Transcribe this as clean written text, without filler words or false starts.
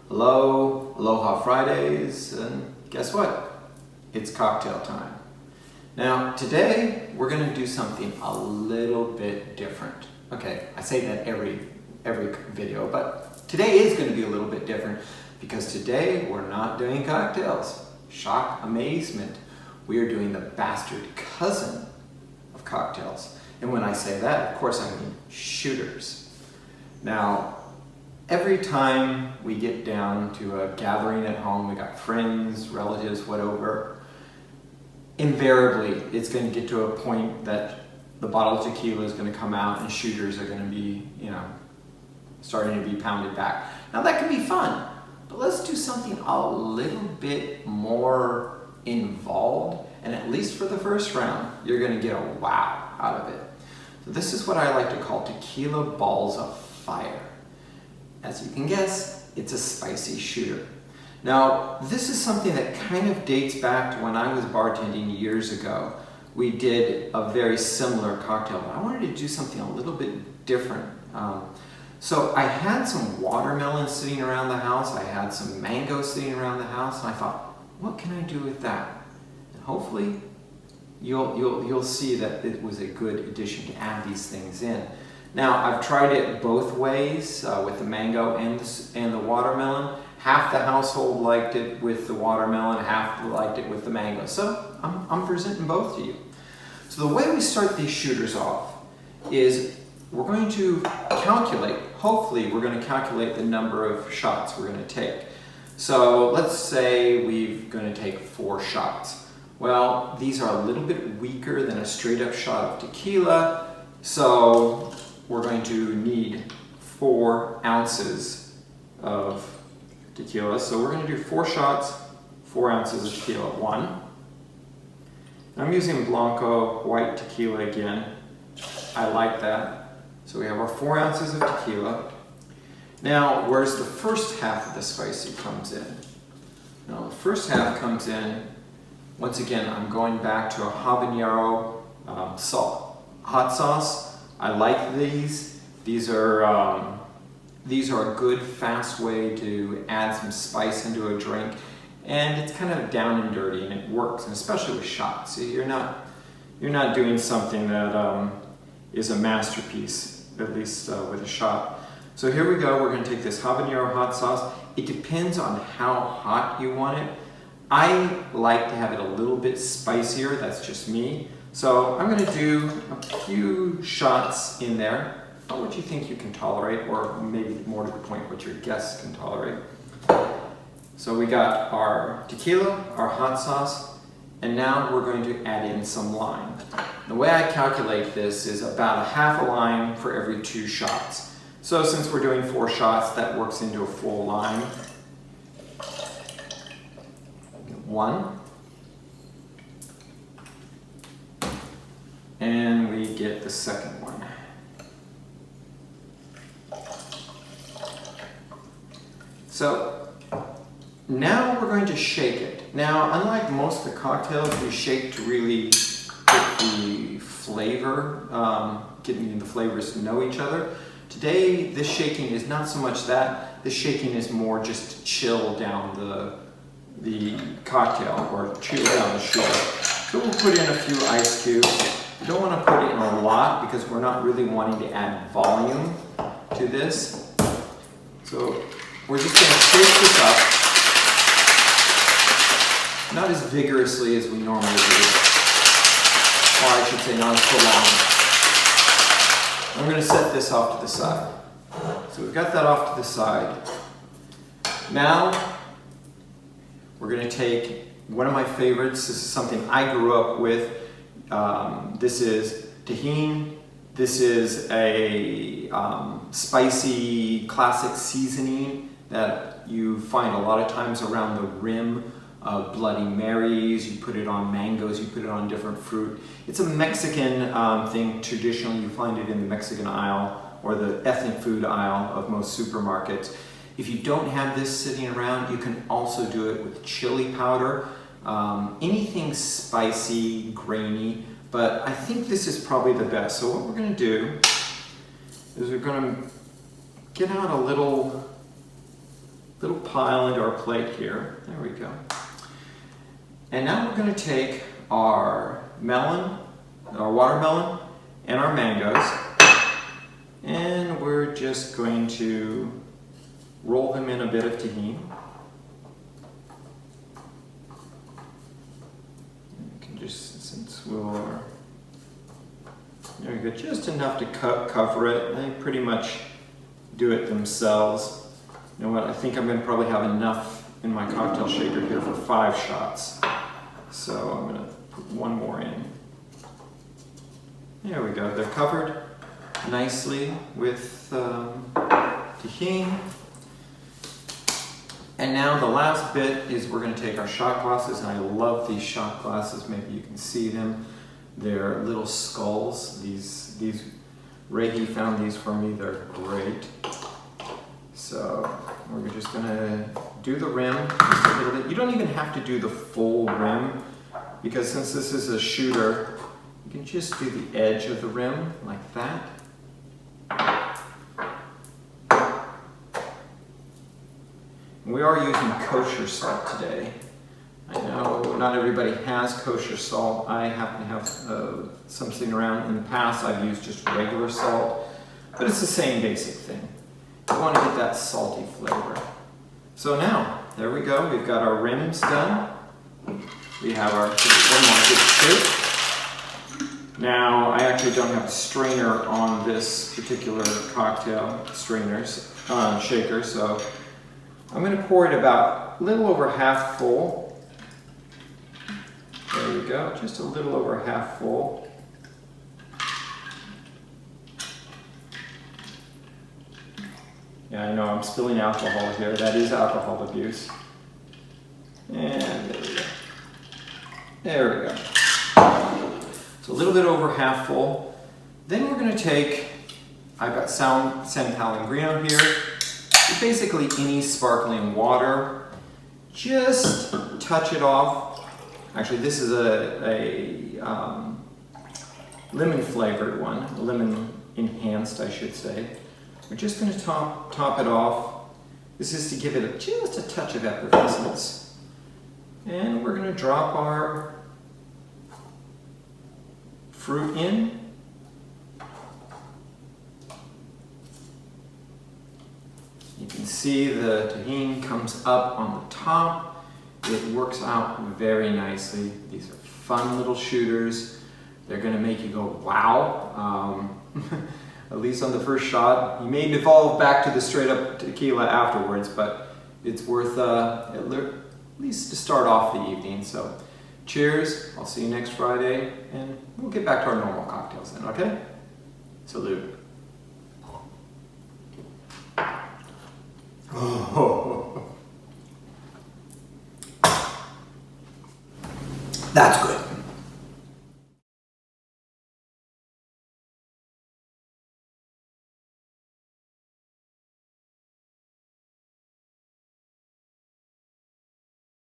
Hello, Aloha Fridays, and guess what? It's cocktail time. Now, today we're going to do something a little bit different. Okay, I say that every video, but today is going to be a little bit different because today we're not doing cocktails. Shock, amazement. We are doing the bastard cousin of cocktails. And when I say that, of course I mean shooters. Now, every time we get down to a gathering at home, we got friends, relatives, whatever, invariably it's going to get to a point that the bottle of tequila is going to come out and shooters are going to be, starting to be pounded back. Now that can be fun, but let's do something a little bit more involved, and at least for the first round, you're going to get a wow out of it. So this is what I like to call tequila balls of fire. As you can guess, it's a spicy shooter. Now, this is something that kind of dates back to when I was bartending years ago. We did a very similar cocktail, but I wanted to do something a little bit different. So I had some watermelon sitting around the house, I had some mango sitting around the house, and I thought, what can I do with that? And hopefully, you'll see that it was a good addition to add these things in. Now, I've tried it both ways with the mango and the watermelon. Half the household liked it with the watermelon, half liked it with the mango. So I'm presenting both to you. So the way we start these shooters off is we're going to calculate, hopefully we're going to calculate the number of shots we're going to take. So let's say we're going to take 4 shots. Well, these are a little bit weaker than a straight up shot of tequila. So we're going to need 4 ounces of tequila. So we're going to do 4 shots, 4 ounces of tequila. 1. I'm using Blanco white tequila again. I like that. So we have our 4 ounces of tequila. Now, where's the first half of the spicy comes in? Now, the first half comes in, once again, I'm going back to a Habanero Hot Sauce. I like these. These are a good, fast way to add some spice into a drink, and it's kind of down and dirty, and it works, and especially with shots. So you're not doing something that is a masterpiece, at least with a shot. So here we go. We're going to take this Habanero Hot Sauce. It depends on how hot you want it. I like to have it a little bit spicier. That's just me. So I'm going to do a few shots in there. What you think you can tolerate, or maybe more to the point, what your guests can tolerate. So we got our tequila, our hot sauce, and now we're going to add in some lime. The way I calculate this is about a half a lime for every 2 shots. So since we're doing 4 shots, that works into a full lime. 1. And we get the second one. So now we're going to shake it. Now, unlike most of the cocktails, we shake to really get the flavor, getting the flavors to know each other. Today, this shaking is not so much that. This shaking is more just to chill down the cocktail, or chill down the sugar. So we'll put in a few ice cubes. You don't want to put in a lot because we're not really wanting to add volume to this. So we're just going to shake this up, not as vigorously as we normally do, or I should say not as prolonged. I'm going to set this off to the side. So we've got that off to the side. Now we're going to take one of my favorites. This is something I grew up with. This is Tajin. This is a spicy classic seasoning that you find a lot of times around the rim of Bloody Marys. You put it on mangoes, you put it on different fruit. It's a Mexican thing. Traditionally, you find it in the Mexican aisle or the ethnic food aisle of most supermarkets. If you don't have this sitting around, you can also do it with chili powder. Anything spicy, grainy, but I think this is probably the best. So what we're going to do is we're going to get out a little little pile into our plate here. There we go. And now we're going to take our melon, our watermelon, and our mangoes, and we're just going to roll them in a bit of Tajin. You can just, since we'll, there we go, just enough to cover it. They pretty much do it themselves. You know what, I think I'm going to probably have enough in my cocktail shaker here for 5 shots. So I'm going to put one more in. There we go, they're covered nicely with Tajin. And now the last bit is we're going to take our shot glasses, and I love these shot glasses. Maybe you can see them. They're little skulls. These Reiki found these for me. They're great. So we're just going to do the rim just a little bit. You don't even have to do the full rim, because since this is a shooter, you can just do the edge of the rim like that. We are using kosher salt today. I know not everybody has kosher salt. I happen to have something around. In the past I've used just regular salt, but it's the same basic thing. You want to get that salty flavor. So now, there we go. We've got our rims done. We have our one more good shape. Now, I actually don't have a strainer on this particular cocktail shaker, so I'm going to pour it about a little over half full. There we go, just a little over half full. Yeah, I know I'm spilling alcohol here. That is alcohol abuse. And there we go. There we go. So a little bit over half full. Then we're going to take, I've got San Pellegrino here. Basically any sparkling water. Just touch it off. Actually, this is a lemon flavored one, lemon enhanced, I should say. We're just going to top it off. This is to give it just a touch of effervescence. And we're going to drop our fruit in. You can see the Tajin comes up on the top. It works out very nicely. These are fun little shooters. They're going to make you go, wow. At least on the first shot. You may devolve back to the straight up tequila afterwards, but it's worth at least to start off the evening. So cheers. I'll see you next Friday, and we'll get back to our normal cocktails then, okay? Salute. Oh. That's good.